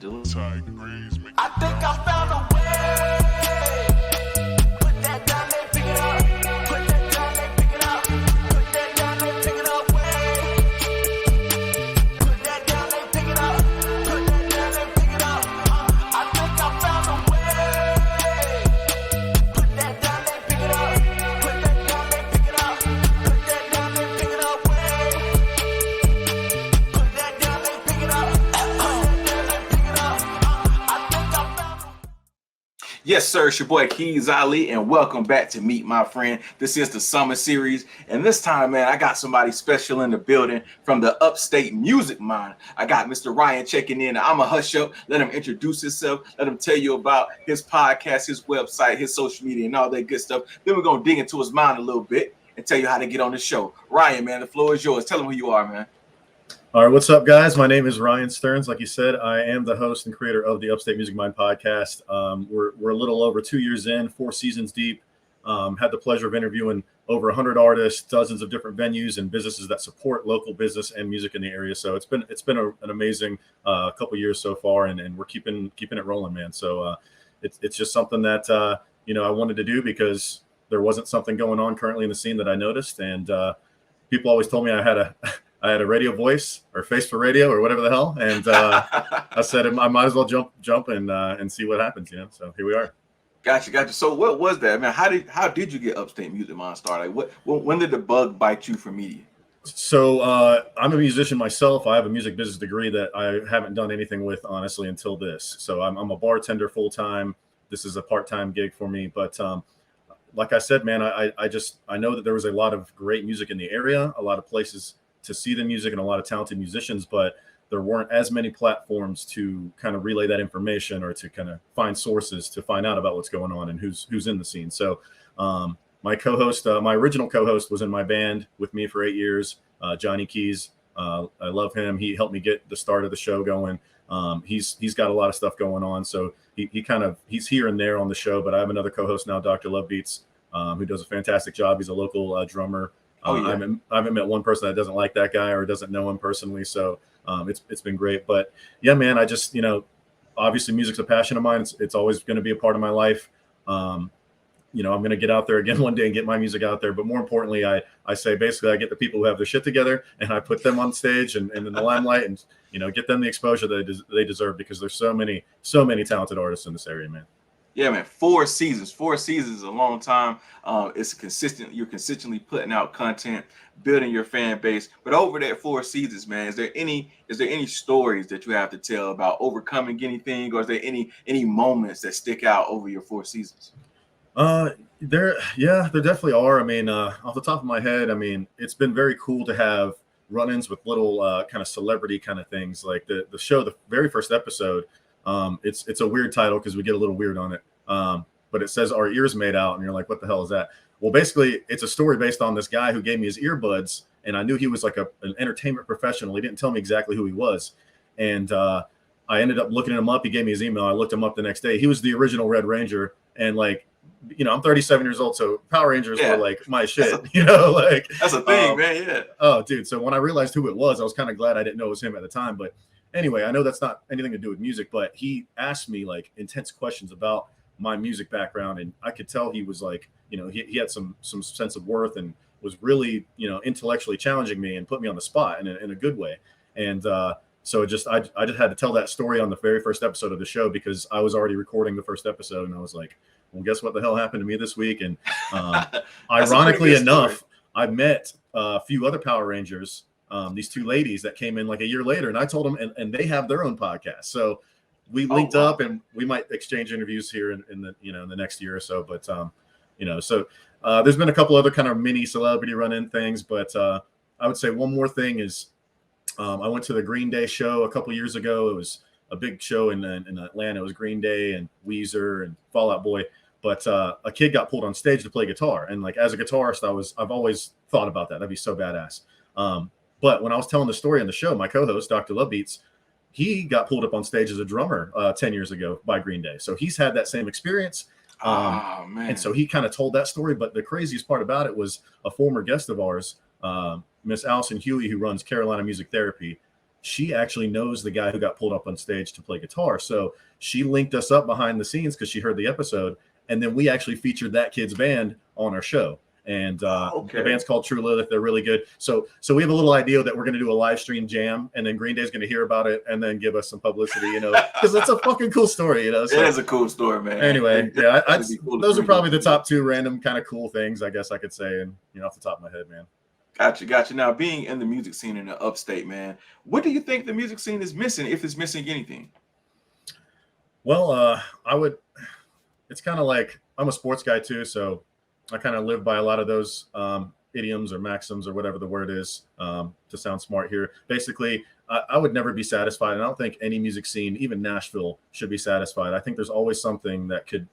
I think I found a way. Put that down, they pick it up. Put that down, they pick it up. Put that down, they pick it up. Way. Put that down, they pick it up. Put that down, they pick it up. I think I found a way. Put that down, they pick it up. Put that down, they pick it up. Put that down, they pick it up. Way. Put that down, they pick it up. Yes, sir. It's your boy Keys Ali, and welcome back to Meet My Friend. This is the summer series, and this time, man, I got somebody special in the building from the Upstate Music Mine. I got Mr. Ryan checking in. I'm a hush up. Let him introduce himself. Let him tell you about his podcast, his website, his social media, and all that good stuff. Then we're gonna dig into his mind a little bit and tell you how to get on the show. Ryan, man, the floor is yours. Tell him who you are, man. All right, what's up, guys? My name is Ryan Stearns. Like you said, I am the host and creator of the Upstate Music Mine podcast. We're a little over 2 years in, 4 seasons deep. Had the pleasure of interviewing over 100 artists, dozens of different venues and businesses that support local business and music in the area. So it's been an amazing couple years so far, and we're keeping it rolling, man. So it's just something that I wanted to do because there wasn't something going on currently in the scene that I noticed, and people always told me I had a radio voice or face for radio or whatever the hell. And I said, I might as well jump and see what happens, So here we are. Gotcha. So what was that, man? How did you get Upstate Music Mine started? When did the bug bite you for media? So I'm a musician myself. I have a music business degree that I haven't done anything with, honestly, until this. So I'm a bartender full time. This is a part-time gig for me. But like I said, man, I know that there was a lot of great music in the area, a lot of places to see the music and a lot of talented musicians, but there weren't as many platforms to kind of relay that information or to kind of find sources to find out about what's going on and who's in the scene. So my co-host, my original co-host was in my band with me for 8 years, Johnny Keys. I love him. He helped me get the start of the show going. He's got a lot of stuff going on. So he's here and there on the show, but I have another co-host now, Dr. Lovebeats, who does a fantastic job. He's a local drummer. I haven't met one person that doesn't like that guy or doesn't know him personally. So it's been great. But yeah, man, I just, obviously music's a passion of mine. It's always going to be a part of my life. I'm going to get out there again one day and get my music out there. But more importantly, I say basically I get the people who have their shit together and I put them on stage and in the limelight and, get them the exposure that they deserve, because there's so many talented artists in this area, man. Yeah, man, 4 seasons. 4 seasons is a long time. It's consistent. You're consistently putting out content, building your fan base. But over that 4 seasons, man, is there any stories that you have to tell about overcoming anything, or is there any moments that stick out over your 4 seasons? There definitely are. I mean, off the top of my head, I mean, it's been very cool to have run-ins with little kind of celebrity kind of things, like the show, the very first episode. It's a weird title because we get a little weird on it. But it says Our Ears Made Out, and you're like, what the hell is that? Well, basically, it's a story based on this guy who gave me his earbuds, and I knew he was like an entertainment professional. He didn't tell me exactly who he was. And I ended up looking him up. He gave me his email. I looked him up the next day. He was the original Red Ranger. And like, I'm 37 years old, so Power Rangers were like my shit, That's a thing, man, yeah. Oh, dude. So when I realized who it was, I was kind of glad I didn't know it was him at the time. But anyway, I know that's not anything to do with music, but he asked me like intense questions about my music background, and I could tell he was like, he had some sense of worth and was really, intellectually challenging me and put me on the spot in a good way. And so I just had to tell that story on the very first episode of the show, because I was already recording the first episode, and I was like, well, guess what the hell happened to me this week? And ironically enough, I met a few other Power Rangers, these 2 ladies that came in like a year later, and I told them, and they have their own podcast. So we linked up, and we might exchange interviews here in the next year or so. But there's been a couple other kind of mini celebrity run-in things. But I would say one more thing is I went to the Green Day show a couple years ago. It was a big show in Atlanta. It was Green Day and Weezer and Fall Out Boy. But a kid got pulled on stage to play guitar, and like as a guitarist, I've always thought about that. That'd be so badass. But when I was telling the story on the show, my co-host, Dr. Lovebeats, he got pulled up on stage as a drummer 10 years ago by Green Day. So he's had that same experience. Man. And so he kind of told that story. But the craziest part about it was a former guest of ours, Miss Allison Huey, who runs Carolina Music Therapy. she actually knows the guy who got pulled up on stage to play guitar. So she linked us up behind the scenes because she heard the episode. And then we actually featured that kid's band on our show. And the band's called True Lilith. They're really good. So we have a little idea that we're going to do a live stream jam, and then Green Day's going to hear about it and then give us some publicity, you know, because it's a fucking cool story, you know. So, it is a cool story, man. Anyway, yeah, cool, those are probably the top two random kind of cool things, I guess I could say, and you know, off the top of my head, man. Gotcha. Now, being in the music scene in the upstate, man, what do you think the music scene is missing, if it's missing anything? Well, it's kind of like, I'm a sports guy too, so I kind of live by a lot of those idioms or maxims or whatever the word is, to sound smart here. Basically, I would never be satisfied, and I don't think any music scene, even Nashville, should be satisfied. I think there's always something that could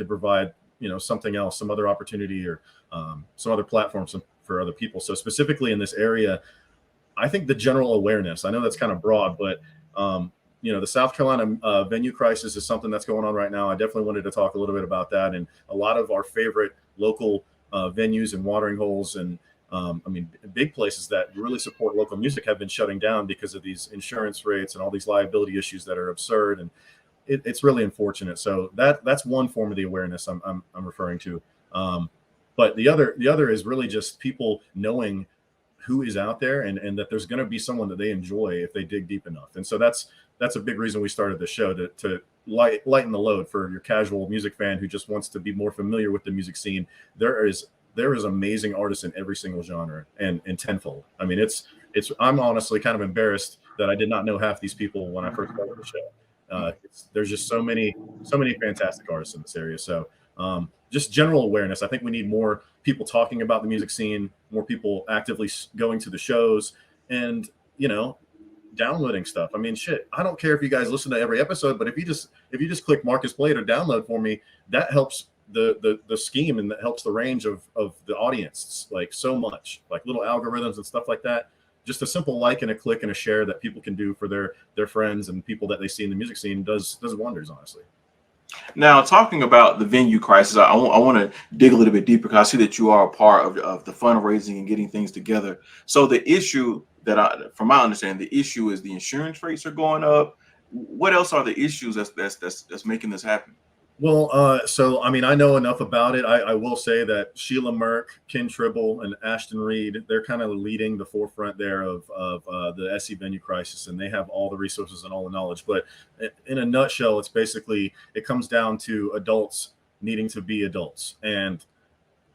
provide, you know, something else, some other opportunity, or some other platform for other people. So specifically in this area, I think the general awareness, I know that's kind of broad, but you know, the South Carolina venue crisis is something that's going on right now. I definitely wanted to talk a little bit about that. And a lot of our favorite local venues and watering holes and I mean, big places that really support local music have been shutting down because of these insurance rates and all these liability issues that are absurd. And it's really unfortunate. So that's one form of the awareness I'm referring to. But the other is really just people knowing who is out there and that there's going to be someone that they enjoy if they dig deep enough. And so that's a big reason we started the show, to lighten the load for your casual music fan who just wants to be more familiar with the music scene. There is amazing artists in every single genre and tenfold. I mean, I'm honestly kind of embarrassed that I did not know half these people when I first started the show. There's just so many fantastic artists in this area. So just general awareness. I think we need more people talking about the music scene, more people actively going to the shows, and, you know, downloading stuff. I mean, shit, I don't care if you guys listen to every episode, but if you just click Marcus Play or download for me, that helps the scheme, and that helps the range of the audience like so much, like little algorithms and stuff like that. Just a simple like and a click and a share that people can do for their friends and people that they see in the music scene does wonders, honestly. Now, talking about the venue crisis, I want to dig a little bit deeper, because I see that you are a part of the fundraising and getting things together. So the issue from my understanding, the issue is the insurance rates are going up. What else are the issues that's making this happen? Well, so I mean, I know enough about it. I will say that Sheila Merck, Ken Tribble, and Ashton Reed, they're kind of leading the forefront there of the SC venue crisis, and they have all the resources and all the knowledge. But in a nutshell, it's basically, it comes down to adults needing to be adults. And,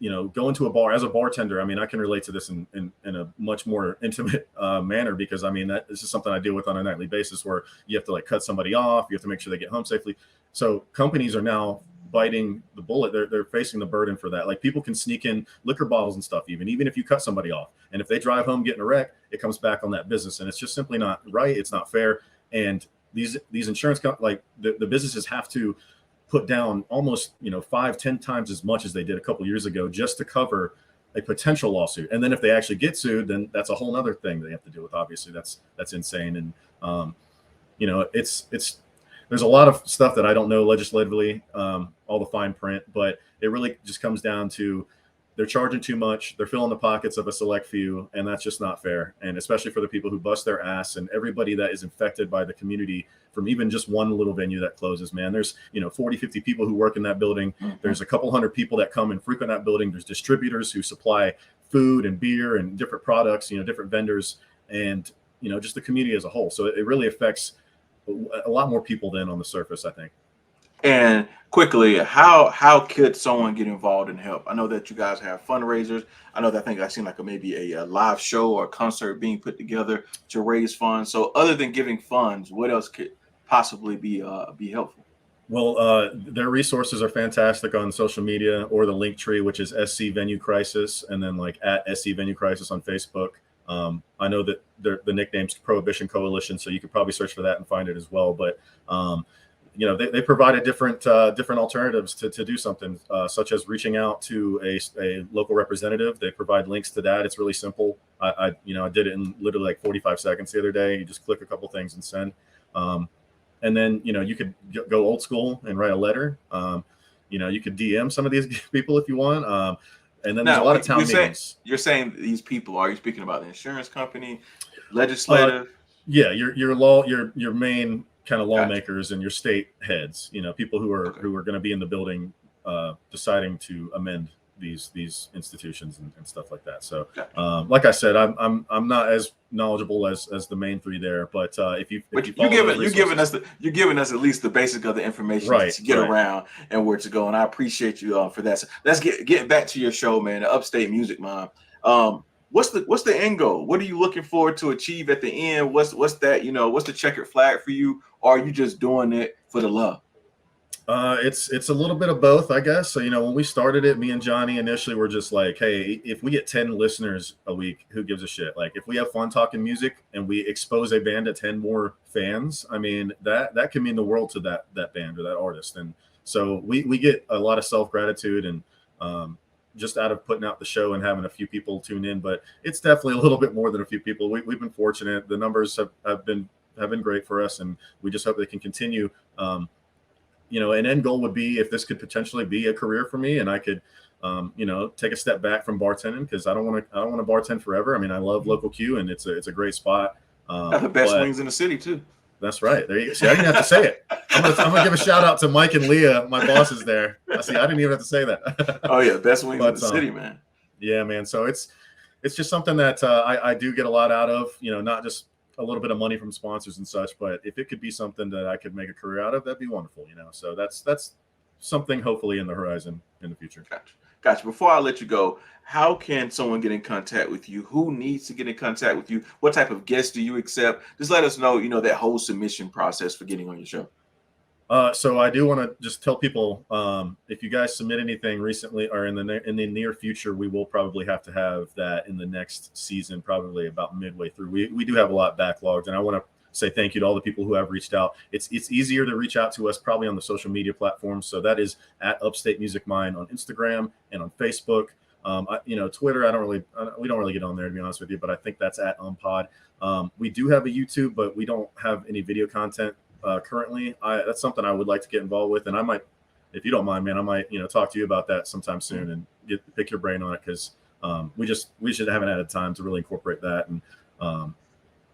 you know, going to a bar as a bartender, I mean, I can relate to this in a much more intimate manner, because I mean, this is something I deal with on a nightly basis, where you have to like cut somebody off, you have to make sure they get home safely. So companies are now biting the bullet. They're facing the burden for that. Like, people can sneak in liquor bottles and stuff, even if you cut somebody off. And if they drive home getting a wreck, it comes back on that business. And it's just simply not right. It's not fair. And these insurance like the businesses have to put down almost, you know, 5-10 times as much as they did a couple years ago, just to cover a potential lawsuit. And then if they actually get sued, then that's a whole nother thing they have to deal with. Obviously, that's insane. And you know, there's a lot of stuff that I don't know legislatively, all the fine print, but it really just comes down to they're charging too much. They're filling the pockets of a select few, and that's just not fair. And especially for the people who bust their ass and everybody that is infected by the community from even just one little venue that closes, man. There's, you know, 40, 50 people who work in that building. Mm-hmm. There's a couple hundred people that come and frequent that building. There's distributors who supply food and beer and different products, you know, different vendors, and, you know, just the community as a whole. So it really affects a lot more people than on the surface, I think. And quickly, how could someone get involved and help? I know that you guys have fundraisers. I know that I think I've seen like maybe a live show or a concert being put together to raise funds. So other than giving funds, what else could possibly be helpful? Well, their resources are fantastic on social media, or the link tree, which is SC Venue Crisis, and then like at SC Venue Crisis on Facebook. I know that the nickname's Prohibition Coalition, so you could probably search for that and find it as well. But you know, they provided different alternatives to do something, such as reaching out to a local representative. They provide links to that. It's really simple. I did it in literally like 45 seconds the other day. You just click a couple things and send. And then, you know, you could go old school and write a letter. You know, you could DM some of these people if you want. And then there's a lot of town meetings. You're saying these people, are you speaking about the insurance company, legislative? Yeah, your main kind of lawmakers and your state heads, people who are going to be in the building deciding to amend these institutions and stuff like that. So like I said, I'm not as knowledgeable as the main three there, but you're giving us at least the basic of the information to get around and where to go, and I appreciate you for that. So let's get back to your show, man, the Upstate Music Mine. What's the end goal? What are you looking forward to achieve at the end? What's that, what's the checkered flag for you? Or are you just doing it for the love? It's a little bit of both, I guess. So, when we started it, me and Johnny initially were just like, hey, if we get 10 listeners a week, who gives a shit? Like, if we have fun talking music and we expose a band to 10 more fans, I mean, that can mean the world to that band or that artist. And so we get a lot of self-gratitude and just out of putting out the show and having a few people tune in, but it's definitely a little bit more than a few people. We've been fortunate. The numbers have been great for us, and we just hope they can continue. An end goal would be if this could potentially be a career for me and I could, take a step back from bartending, because I don't want to bartend forever. I mean, I love Local Q and it's a great spot. Got the best wings in the city too. That's right. There you go. See, I didn't have to say it. I'm gonna give a shout out to Mike and Leah, my bosses there. I didn't even have to say that. Oh yeah, best wings in the city, man. Yeah, man. So it's just something that I do get a lot out of. Not just a little bit of money from sponsors and such, but if it could be something that I could make a career out of, that'd be wonderful. So that's something hopefully in the horizon in the future. Gotcha. Before I let you go, how can someone get in contact with you? Who needs to get in contact with you? What type of guests do you accept? Just let us know, that whole submission process for getting on your show. So I do want to just tell people, if you guys submit anything recently or in the near future, we will probably have to have that in the next season, probably about midway through. We do have a lot backlogged, and I want to say thank you to all the people who have reached out. It's easier to reach out to us probably on the social media platforms. So that is at Upstate Music Mine on Instagram and on Facebook. Twitter, we don't really get on there, to be honest with you, but I think that's at Umpod. We do have a YouTube, but we don't have any video content currently. That's something I would like to get involved with, and I might, if you don't mind, man, I might talk to you about that sometime soon and pick your brain on it, because we should haven't had time to really incorporate that. And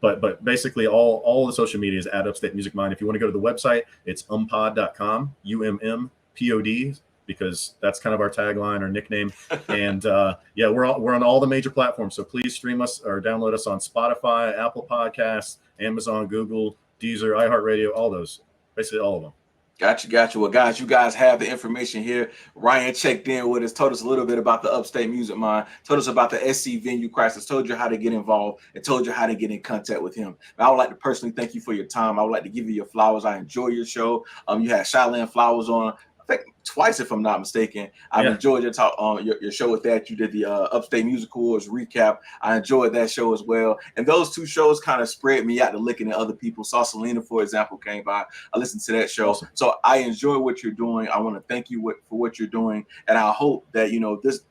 but basically all the social media is at Upstate Music Mine. If you want to go to the website, it's umpod.com, UMMPOD, because that's kind of our tagline or nickname. And we're on all the major platforms. So please stream us or download us on Spotify, Apple Podcasts, Amazon, Google, Deezer, iHeartRadio, all those, basically all of them. Gotcha. Well, guys, you guys have the information here. Ryan checked in with us, told us a little bit about the Upstate Music Mine, told us about the SC venue crisis, told you how to get involved, and told you how to get in contact with him. And I would like to personally thank you for your time. I would like to give you your flowers. I enjoy your show. You had Shyland Flowers on, I think twice, if I'm not mistaken. I've enjoyed your talk on your show with that. You did the Upstate Music Awards recap. I enjoyed that show as well. And those two shows kind of spread me out to looking at other people. Saw Selena, for example, came by. I listened to that show. Awesome. So I enjoy what you're doing. I want to thank you for what you're doing. And I hope that,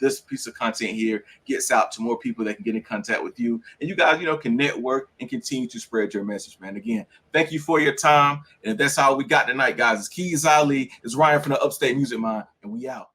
this piece of content here gets out to more people that can get in contact with you. And you guys, can network and continue to spread your message, man. Again, thank you for your time. And that's all we got tonight, guys. It's Keys Ali. It's Ryan from the Upstate Music Mine, and we out.